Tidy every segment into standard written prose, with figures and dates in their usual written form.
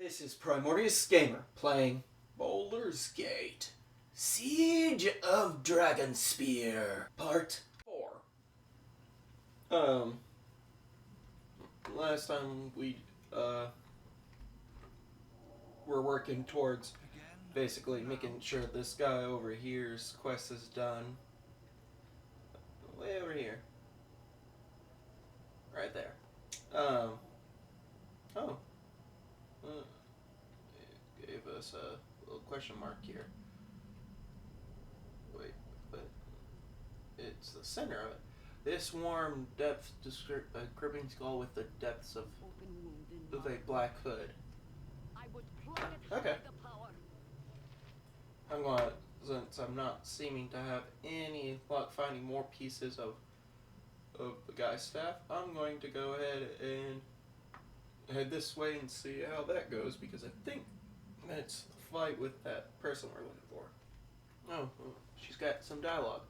This is Primordius Gamer playing Baldur's Gate Siege of Dragonspear Part 4. Last time we were working towards basically making sure this guy over here's quest is done. Way over here. Right there. Oh. It gave us a little question mark here. Wait, but it's the center of it. This warm depth crippling skull with the depths of a black hood. Okay. I'm gonna, since I'm not seeming to have any luck finding more pieces of the guy's staff, I'm going to go ahead and head this way and see how that goes, because I think that's the fight with that person we're looking for. Oh, she's got some dialogue.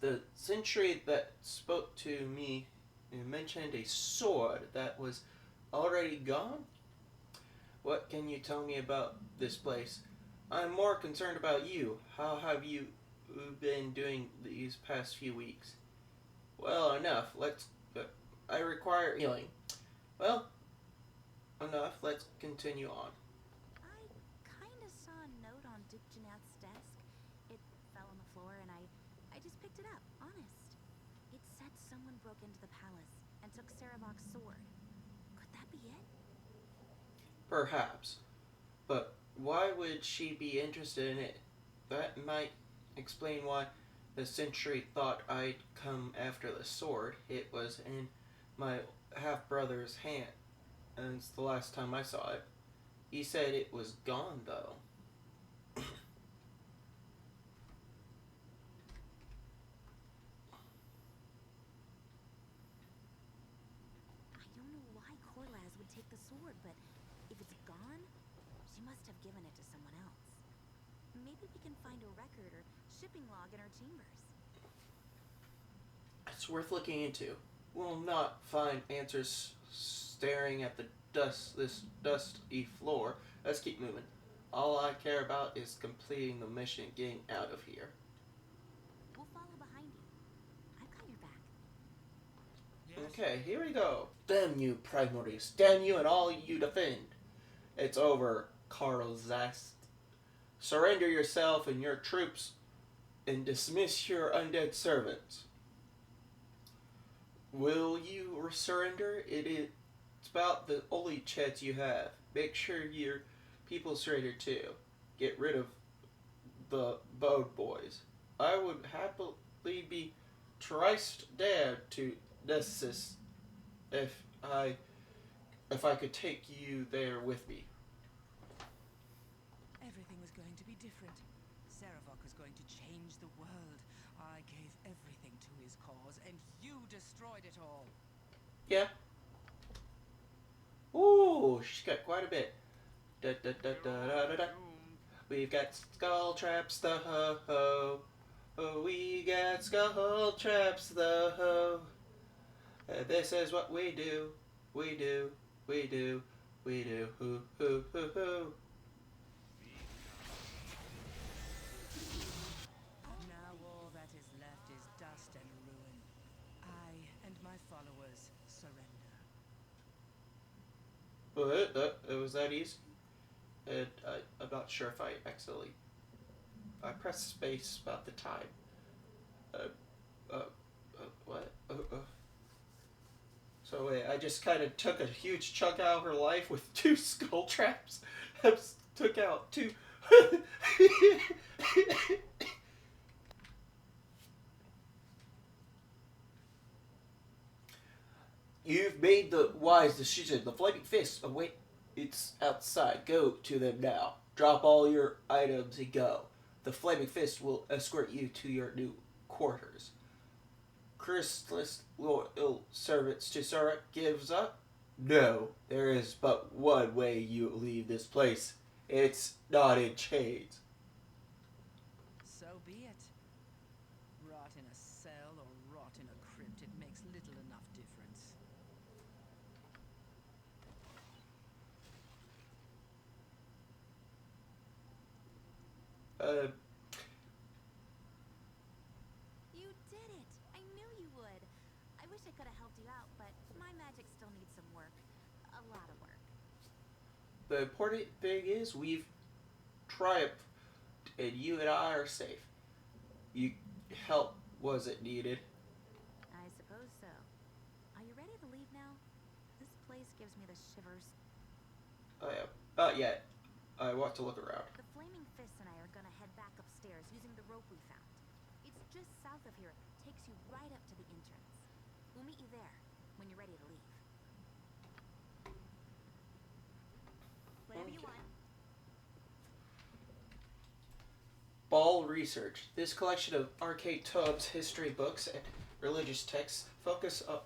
The sentry that spoke to me mentioned a sword that was already gone. What can you tell me about this place? I'm more concerned about you. How have you been doing these past few weeks? Well, enough. I require healing. Well, enough. Let's continue on. I kinda saw a note on Duke Jeanette's desk. It fell on the floor and I just picked it up, honest. It said someone broke into the palace and took Sarevok's sword. Could that be it? Perhaps. But why would she be interested in it? That might explain why the sentry thought I'd come after the sword. It was in my half-brother's hand, and it's the last time I saw it. He said it was gone, though. I don't know why Corlaz would take the sword, but if it's gone, she must have given it to someone else. Maybe we can find a record or shipping log in her chambers. It's worth looking into. We'll not find answers staring at this dusty floor. Let's keep moving. All I care about is completing the mission, getting out of here. We'll follow behind you. I've got your back. Yes. Okay, here we go. Damn you, Primordius. Damn you and all you defend. It's over, Carl Zast. Surrender yourself and your troops and dismiss your undead servants. Will you surrender? It's about the only chance you have. Make sure your people surrender too. Get rid of the Bode boys. I would happily be triced dead to Nessus if I could take you there with me. Everything was going to be different. Sarevok was going to change the world. I gave everything to his cause, and you destroyed it all. Yeah. Ooh, she's got quite a bit. Da, da, da, da, da, da, da. We've got skull traps, the ho ho. Oh, we got skull traps, the ho. This is what we do. We do. We do. We do. Hoo hoo hoo hoo. Now all that is left is dust and ruin. I and my followers surrender. What? It was that easy? I'm not sure if I accidentally... I pressed space about the time. What? So wait, I just kind of took a huge chunk out of her life with 2 skull traps. I took out 2... You've made the wise decision. The flaming fist await. It's outside. Go to them now. Drop all your items and go. The flaming fist will escort you to your new quarters. Christless loyal servants to Sarek gives up? No, there is but one way you leave this place. It's not in chains. So be it. Rot in a cell or rot in a crypt, it makes little enough difference. You did it! I knew you would. I wish I could have helped you out, but my magic still needs some work. A lot of work. The important thing is we've triumphed, and you and I are safe. You help wasn't needed. I suppose so. Are you ready to leave now? This place gives me the shivers. I am. Not yet. I want to look around. The Flaming Fists and I are gonna head back upstairs using the rope we found. It's just south of here. Takes you right up to the entrance. We'll meet you there when you're ready to leave. Whatever you want. Ball Research. This collection of arcade tubs, history books, and religious texts focus on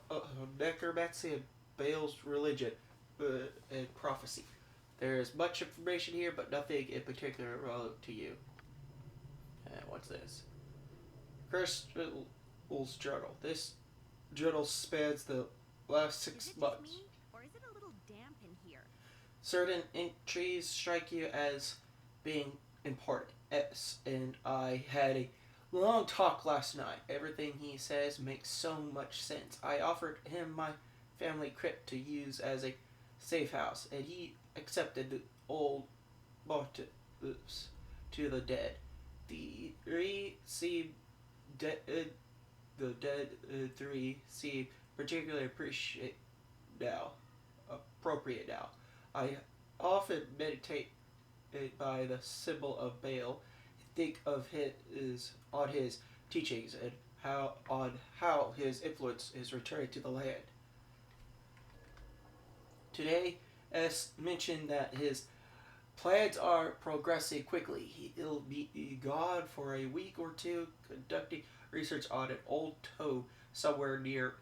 necromancy and Baal's religion and prophecy. There is much information here, but nothing in particular relevant to you. And what's this? Crystal's Journal. This journal spans the last 6 months. Is it just me, or is it a little damp in here? Certain entries strike you as being important. And I had a long talk last night. Everything he says makes so much sense. I offered him my family crypt to use as a safe house, and he accepted the old motives to the dead. The three seem the dead three seem particularly appropriate now. I often meditate by the symbol of Baal, think of his on his teachings and how his influence is returning to the land. Today, S mentioned that his plans are progressing quickly. He'll be gone for a week or two, conducting research on an old tomb somewhere near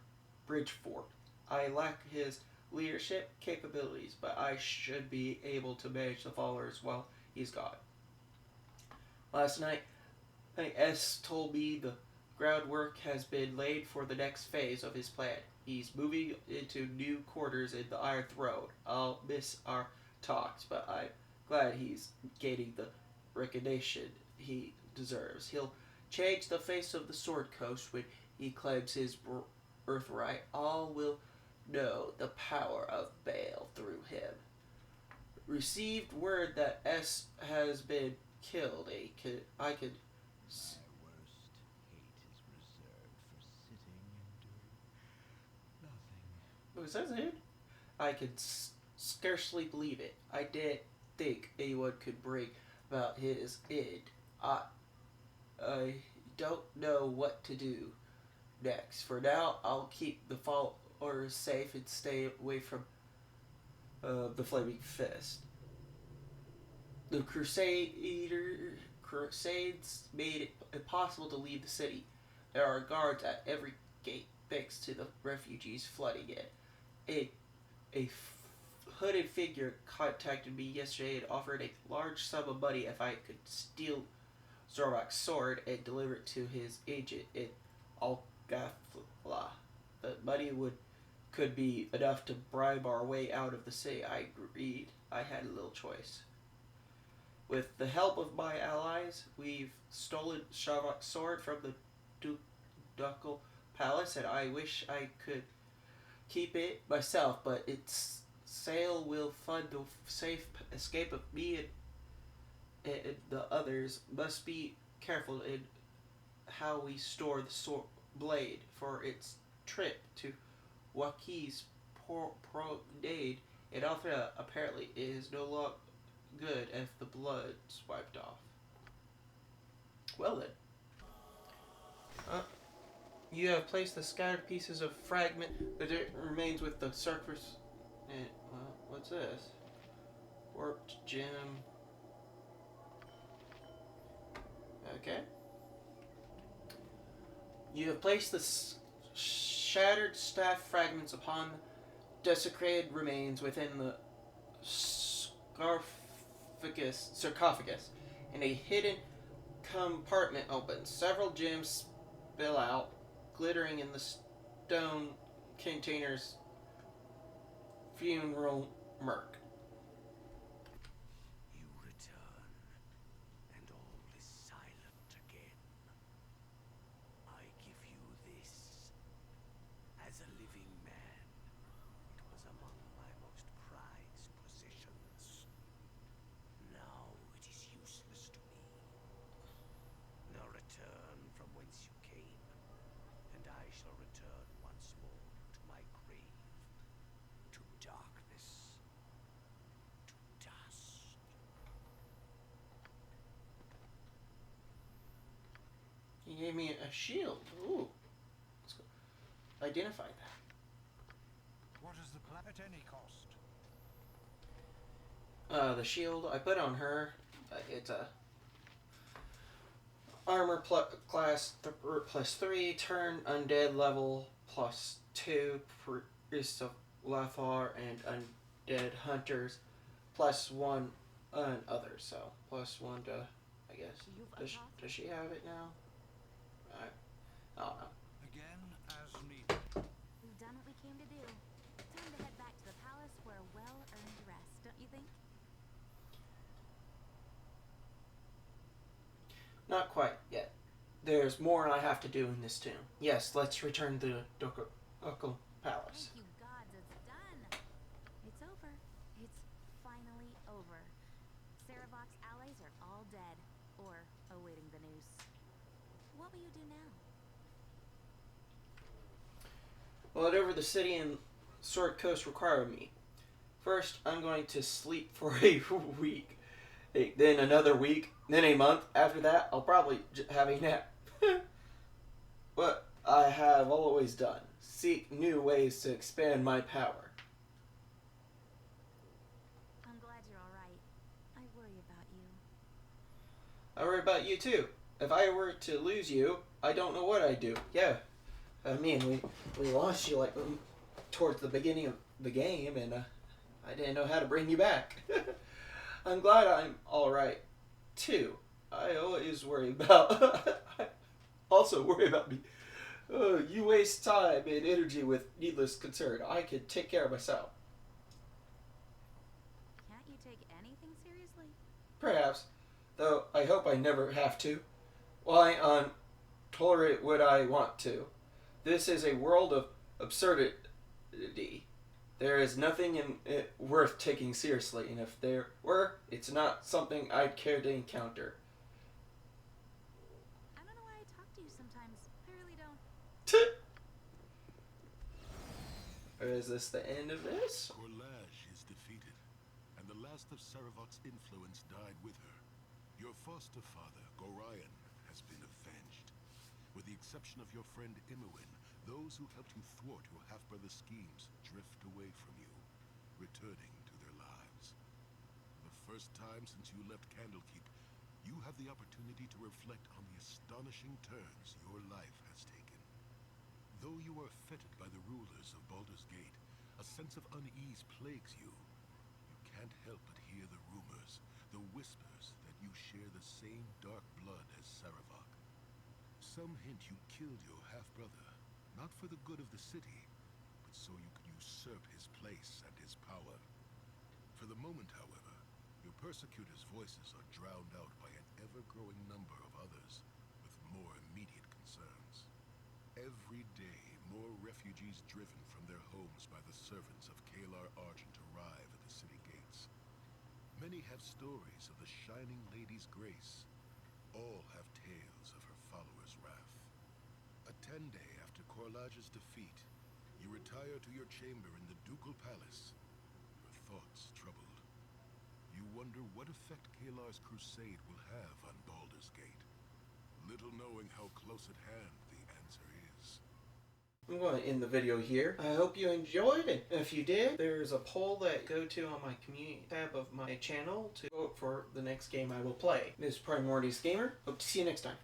Bridgefort. I lack his leadership capabilities, but I should be able to manage the followers while he's gone. Last night, S told me the groundwork has been laid for the next phase of his plan. He's moving into new quarters in the Iron Throne. I'll miss our talks, but I'm glad he's gaining the recognition he deserves. He'll change the face of the Sword Coast when he claims his birthright. All will know the power of Baal through him. Received word that S has been killed. I could. My worst hate is reserved for sitting and doing nothing. Was that it? I could scarcely believe it. I didn't think anyone could bring about his end. I don't know what to do next. For now, I'll keep the followers safe and stay away from the Flaming Fist. The Crusades made it impossible to leave the city. There are guards at every gate thanks to the refugees flooding it. A hooded figure contacted me yesterday and offered a large sum of money if I could steal Zorok's sword and deliver it to his agent in Algafla. The money could be enough to bribe our way out of the city. I agreed. I had a little choice. With the help of my allies, we've stolen Zorok's sword from the ducal palace, and I wish I could keep it myself, but its sale will fund the safe escape of me and the others. Must be careful in how we store the sword blade for its trip to Waukes's Promenade. And Althea apparently is no longer good if the blood's wiped off. Well then. You have placed the scattered pieces of fragment that it remains with the surface. And, well, what's this? Warped gem. Okay. You have placed the shattered staff fragments upon desecrated remains within the sarcophagus. In a hidden compartment opens. Several gems spill out, glittering in the stone container's funeral murk. You return, and all is me a shield. Ooh. Let's go. Identify that. What is the plan at any cost? The shield I put on her, it's a armor class +3, turn undead level +2, priest of Lothar and undead hunters +1 and others. So +1 to, I guess. Does she have it now? I don't know. Again, as needed. We've done what we came to do. Time to head back to the palace for a well-earned rest, don't you think? Not quite yet. There's more I have to do in this tomb. Yes, let's return to the Ducal Palace. Thank you gods, it's done. It's over. It's finally over. Saravok's allies are all dead, or awaiting the news. What will you do now? Whatever the city and Sword Coast require of me. First, I'm going to sleep for a week. Then another week. Then a month. After that, I'll probably have a nap. What I have always done. Seek new ways to expand my power. I'm glad you're alright. I worry about you. I worry about you too. If I were to lose you, I don't know what I'd do. Yeah. I mean, we lost you like towards the beginning of the game, and I didn't know how to bring you back. I'm glad I'm alright too. I always worry about. I also worry about me. You waste time and energy with needless concern. I could take care of myself. Can't you take anything seriously? Perhaps, though I hope I never have to. Why tolerate what I want to? This is a world of absurdity. There is nothing in it worth taking seriously, and if there were, it's not something I'd care to encounter. I don't know why I talk to you sometimes. I really don't. Or is this the end of this? Korlaj is defeated, and the last of Saravok's influence died with her. Your foster father, Gorion, has been avenged. With the exception of your friend Imoen, those who helped you thwart your half-brother's schemes drift away from you, returning to their lives. For the first time since you left Candlekeep, you have the opportunity to reflect on the astonishing turns your life has taken. Though you are fettered by the rulers of Baldur's Gate, a sense of unease plagues you. You can't help but hear the rumors, the whispers that you share the same dark blood as Saravok. Some hint you killed your half-brother, not for the good of the city, but so you could usurp his place and his power. For the moment, however, your persecutors' voices are drowned out by an ever-growing number of others with more immediate concerns. Every day, more refugees driven from their homes by the servants of Kalar Argent arrive at the city gates. Many have stories of the Shining Lady's grace. All have tales of her followers' wrath. A 10-day after Korlaj's defeat, you retire to your chamber in the Ducal Palace, your thoughts troubled. You wonder what effect Kalar's crusade will have on Baldur's Gate. Little knowing how close at hand the answer is. I'm going to end the video here. I hope you enjoyed it. If you did, there's a poll that go to on my community tab of my channel to vote for the next game I will play. This is Primordius Gamer. Hope to see you next time.